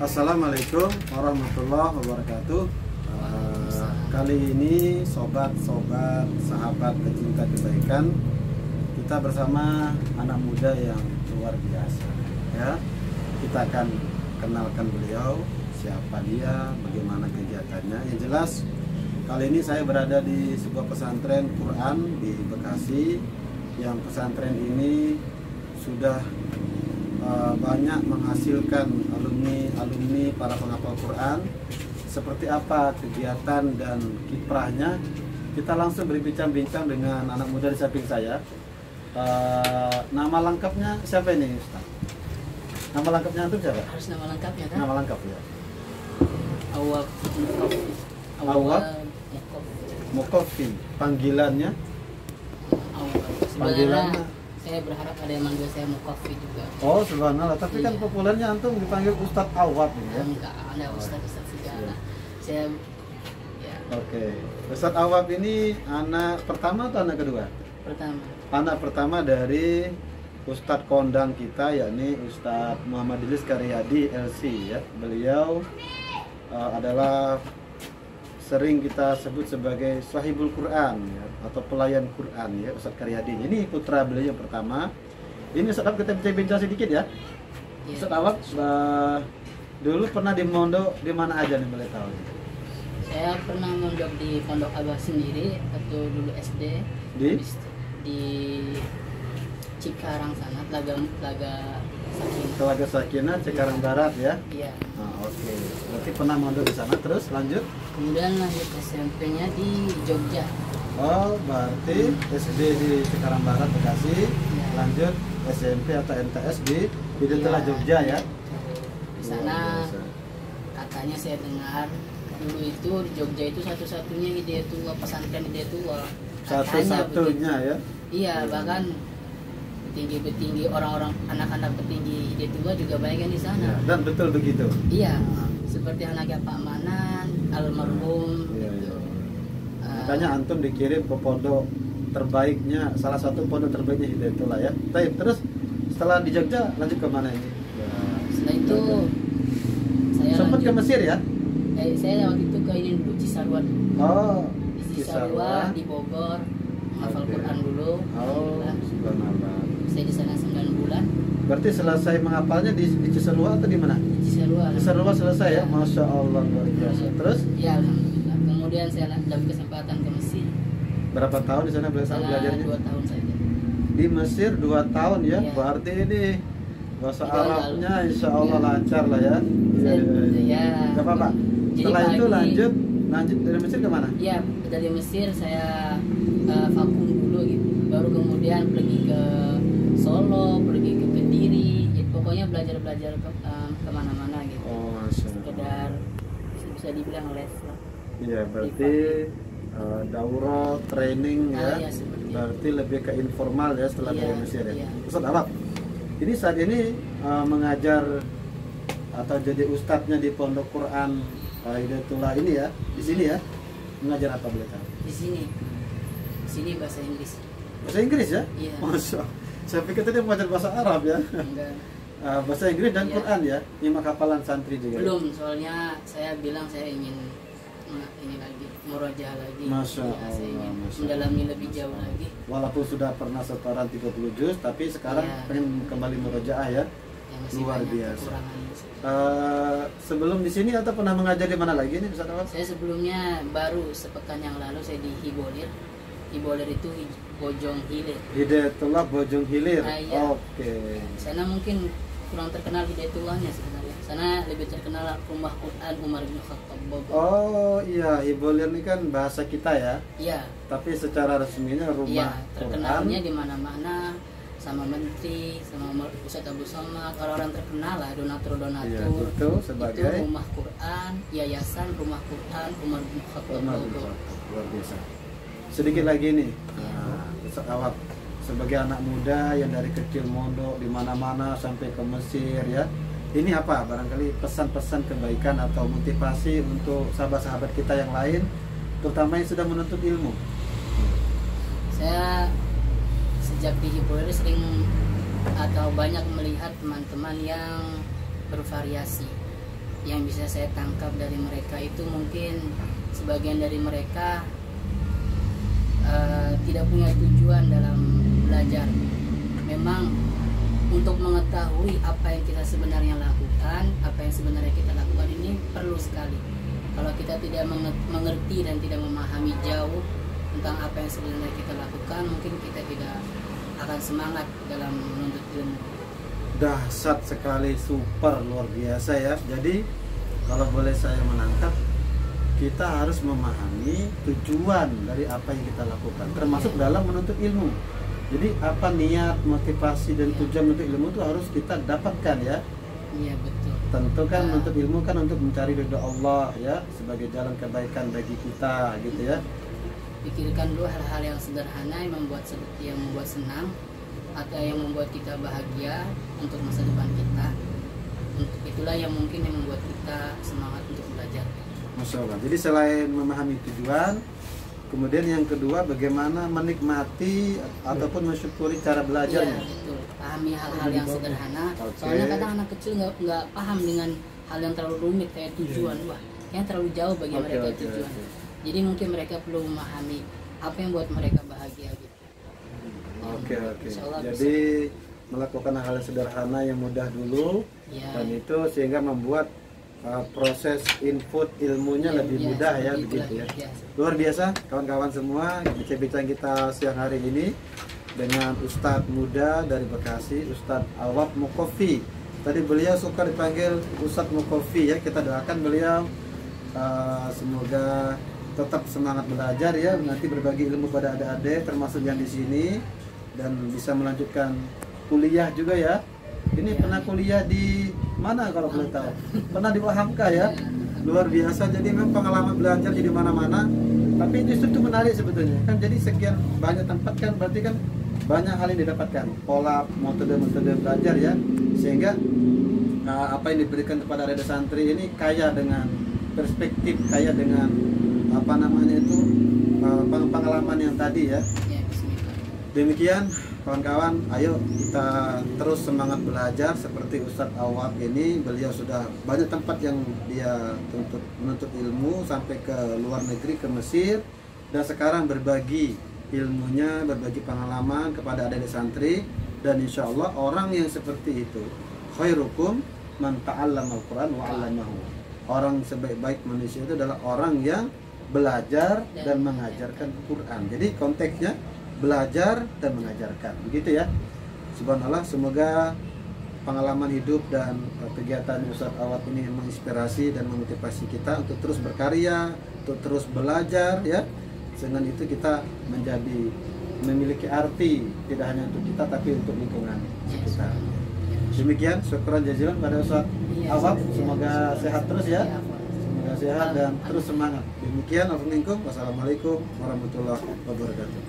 Assalamualaikum warahmatullahi wabarakatuh. Kali ini sobat-sobat sahabat pecinta kebaikan, kita bersama anak muda yang luar biasa ya. Kita akan kenalkan beliau, siapa dia, bagaimana kegiatannya. Yang jelas kali ini saya berada di sebuah pesantren Quran di Bekasi, yang pesantren ini sudah banyak menghasilkan alumni para penghafal Quran. Seperti apa kegiatan dan kiprahnya, kita langsung berbincang-bincang dengan anak muda di samping saya. Nama lengkapnya siapa ini, Ustaz? Nama lengkapnya antum siapa? Harus nama lengkapnya kan? Nama lengkap ya. Awal Mukofi. Panggilannya? Panggilannya? Saya berharap ada yang manggil saya Mukofi juga. Oh, subhanallah. Tapi kan populernya antum dipanggil Ustadz Awab ya. Enggak, ada Ustadz segala. Saya ya. Oke. Ustadz Awab ini anak pertama atau anak kedua? Pertama. Anak pertama dari Ustadz kondang kita, yakni Ustadz Muhammad Idris Karyadi LC ya. Beliau adalah sering kita sebut sebagai Sahibul Quran ya, atau pelayan Quran ya, Ustadz Karyadi. Ini putra beliau yang pertama. Ini Ustadz Awab, kita bincang sedikit ya. Ustadz Awab dulu pernah di mondok di mana aja nih, boleh tahu? Saya pernah mondok di Pondok Abah sendiri atau dulu SD di Cikarang sana, Telaga Sakinah, Cikarang Barat ya. Iya. Oke. Berarti pernah mondok di sana, terus lanjut? Kemudian lanjut SMP-nya di Jogja. Oh, berarti SD di Cikarang Barat, Bekasi, lanjut SMP atau MTS di Hidayatullah Jogja ya. Di sana katanya saya dengar dulu itu di Jogja itu satu-satunya Hidayatullah, pesantren Hidayatullah. Satu-satunya ya. Iya, bahkan petinggi orang-orang, anak-anak petinggi Hidayatullah juga banyak yang di sana. Ya, dan betul begitu. Iya, seperti anaknya Pak Manan, almarhum. Gitu. Makanya antum dikirim ke pondok terbaiknya, salah satu pondok terbaiknya Hidayatullah ya. Baik, terus setelah di Jogja lanjut ke mana ini? Setelah itu saya sempat ke Mesir ya? Saya waktu itu ke ini dulu, Cisarua. Oh, di Cisarua, di Bogor, menghafal Quran dulu. Oh, subhanallah. Saya di sana 9 bulan. Berarti selesai menghafalnya di Cisarua atau di mana? Di Cisarua. Cisarua selesai ya? Masya Allah, luar biasa. Terus? Ya, alhamdulillah. Kemudian saya dapat kesempatan ke Mesir. Berapa tahun di sana belajarnya? 2 tahun saja. Di Mesir 2 tahun ya? Ya. Berarti ini bahasa Arabnya insya Allah lancar lah ya. Ya. Gak apa-apa. Setelah itu lanjut dari Mesir ke mana? Iya, dari Mesir saya vakum dulu gitu. Baru kemudian pergi ke Solo, pergi ke Kediri. Gitu. Pokoknya belajar kemana-mana gitu. Oh, sekedar bisa dibilang les lah. Iya, berarti daurah training ya. Ya, berarti lebih ke informal ya setelah dari Mesir ya. Iya. Ustadz Awab, ini saat ini mengajar atau jadi ustadznya di Pondok Quran Hidayatullah ini ya, di sini ya, mengajar apa boleh tahu? Di sini bahasa Inggris. Bahasa Inggris ya? Iya. Masya. Saya pikir tadi mengajar bahasa Arab ya. Enggak. Bahasa Inggris dan Iya. Quran ya, nyimak hafalan santri juga. Belum, soalnya saya bilang saya ingin ini lagi, murojaah lagi. Masya Ya, saya ingin Allah, mendalami lebih jauh lagi. Walaupun sudah pernah setoran 30 juz, tapi sekarang pengen kembali murojaah ya. Ya, masih Luar banyak biasa. kekurangannya. Sebelum di sini atau pernah mengajar di mana lagi nih Ustaz Awab? Saya sebelumnya baru sepekan yang lalu saya di Hibolir. Hibolir itu Bojong Hilir. Hidayatullah Bojong Hilir. Iya. Oke. Sana mungkin kurang terkenal Hidayatullahnya sebenarnya. Sana lebih terkenal Rumah Quran Umar bin Khattab Bogor. Oh iya, Hibolir ini kan bahasa kita ya. Iya. Tapi secara resminya Rumah terkenalnya Quran. di mana-mana, sama menteri, sama Ustadz Abu Somad, orang-orang terkenal lah, donatur-donatur. Iya, betul, sebagai itu Rumah Quran, Yayasan Rumah Quran Umar bin Khattab Bogor. Luar biasa. Sedikit lagi nih, Ustaz Awab, sebagai anak muda yang dari kecil mondok di mana-mana sampai ke Mesir ya. Ini apa barangkali pesan-pesan kebaikan atau motivasi untuk sahabat-sahabat kita yang lain, terutama yang sudah menuntut ilmu? Saya sejak di Hibolir sering atau banyak melihat teman-teman yang bervariasi. yang bisa saya tangkap dari mereka itu mungkin sebagian dari mereka tidak punya tujuan dalam belajar. Memang untuk mengetahui apa yang kita sebenarnya lakukan, apa yang sebenarnya kita lakukan ini perlu sekali. Kalau kita tidak mengerti dan tidak memahami jauh tentang apa yang sebenarnya kita lakukan, mungkin kita tidak akan semangat dalam menuntut ilmu. Dahsyat sekali, super luar biasa ya. Jadi kalau boleh saya menangkap, kita harus memahami tujuan dari apa yang kita lakukan, termasuk dalam menuntut ilmu. Jadi apa niat, motivasi dan tujuan menuntut ilmu itu harus kita dapatkan ya. Iya betul. Tentu kan menuntut ilmu kan untuk mencari ridho Allah ya, sebagai jalan kebaikan bagi kita gitu ya. Pikirkan dulu hal-hal yang sederhana yang membuat senang atau yang membuat kita bahagia untuk masa depan kita. Itulah yang mungkin yang membuat kita semangat untuk belajar. Masya Allah. Jadi selain memahami tujuan, kemudian yang kedua bagaimana menikmati ataupun mensyukuri cara belajarnya. Iya, betul. Pahami hal-hal yang sederhana. Soalnya kadang anak kecil nggak paham dengan hal yang terlalu rumit kayak tujuan. Wah, yang terlalu jauh bagi mereka tujuan. Jadi mungkin mereka perlu memahami apa yang buat mereka bahagia gitu. Oke. Jadi melakukan hal sederhana yang mudah dulu, dan itu sehingga membuat proses input ilmunya lebih mudah ya, begitu ya. Luar biasa kawan-kawan semua, bincang-bincang kita siang hari ini dengan Ustadz muda dari Bekasi, Ustadz Awab Mukofi. Tadi beliau suka dipanggil Ustadz Mukofi ya. Kita doakan beliau semoga tetap semangat belajar ya, nanti berbagi ilmu pada adik-adik termasuk yang di sini, dan bisa melanjutkan kuliah juga ya. Ini pernah kuliah di mana kalau boleh tahu? Pernah di Wahamka ya? Luar biasa. Jadi memang pengalaman belajar di mana-mana. Tapi justru itu menarik sebetulnya. Kan jadi sekian banyak tempat kan berarti kan banyak hal yang didapatkan. Pola metode-metode belajar ya. Sehingga apa yang diberikan kepada adik santri ini kaya dengan perspektif, kaya dengan apa namanya itu pengalaman yang tadi ya. Demikian kawan-kawan, ayo kita terus semangat belajar seperti Ustadz Awad ini. Beliau sudah banyak tempat yang dia menuntut ilmu sampai ke luar negeri, ke Mesir, dan sekarang berbagi ilmunya, berbagi pengalaman kepada adik-adik santri. Dan insya Allah orang yang seperti itu khairukum man ta'allama al-Quran wa 'allamahu. Orang sebaik-baik manusia itu adalah orang yang belajar dan mengajarkan Quran. Jadi konteksnya belajar dan mengajarkan, begitu ya. Subhanallah, semoga pengalaman hidup dan kegiatan Ustadz Awad ini menginspirasi dan memotivasi kita untuk terus berkarya, untuk terus belajar ya. Dengan itu kita memiliki arti tidak hanya untuk kita tapi untuk lingkungan sekitar. Demikian, syukran jazilan pada Ustadz Awad. Semoga sehat terus ya. Semoga sehat dan terus semangat. Demikian, wassalamualaikum warahmatullahi wabarakatuh.